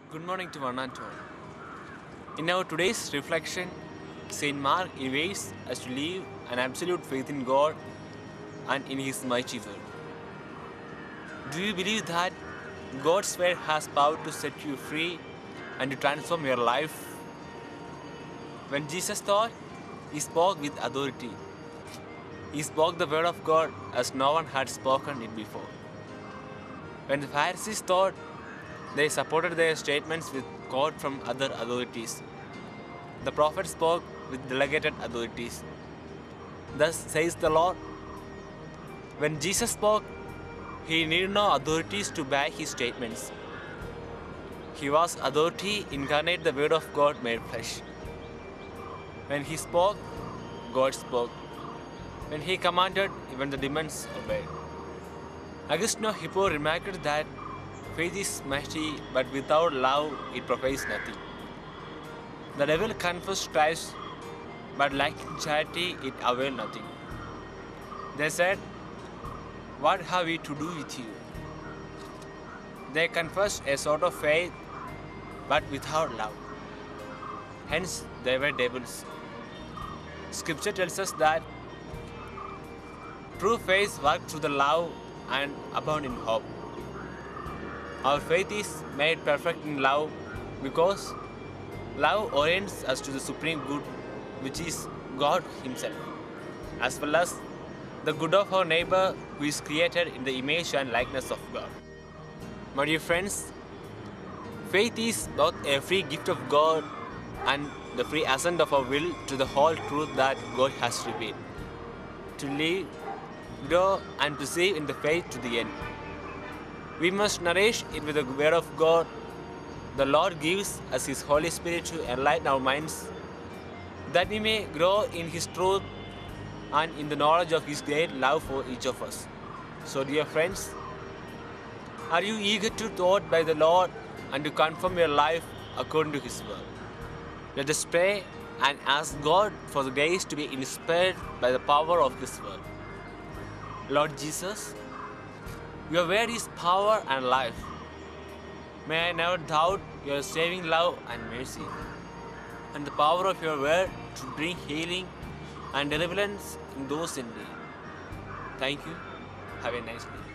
Good morning to one and all. In our today's reflection, Saint Mark invites us to live an absolute faith in God and in His mighty word. Do you believe that God's word has power to set you free and to transform your life? When Jesus taught, He spoke with authority. He spoke the word of God as no one had spoken it before. When the Pharisees thought, they supported their statements with quote from other authorities. The prophet spoke with delegated authorities. Thus says the Lord. When Jesus spoke, he needed no authorities to back his statements. He was authority incarnate, the word of God made flesh. When he spoke, God spoke. When he commanded, even the demons obeyed. Agostino Hippo remarked that faith is mighty, but without love it profits nothing. The devil confessed Christ, but lacking charity it availed nothing. They said, "What have we to do with you?" They confessed a sort of faith, but without love. Hence, they were devils. Scripture tells us that true faith works through the love and abound in hope. Our faith is made perfect in love because love orients us to the supreme good, which is God Himself, as well as the good of our neighbor who is created in the image and likeness of God. My dear friends, faith is both a free gift of God and the free assent of our will to the whole truth that God has revealed. To live, grow, and perceive in the faith to the end, we must nourish it with the word of God. The Lord gives us His Holy Spirit to enlighten our minds, that we may grow in His truth and in the knowledge of His great love for each of us. So, dear friends, are you eager to be taught by the Lord and to conform your life according to His word? Let us pray and ask God for the grace to be inspired by the power of His word. Lord Jesus, your word is power and life. May I never doubt your saving love and mercy, and the power of your word to bring healing and deliverance in those in need. Thank you. Have a nice day.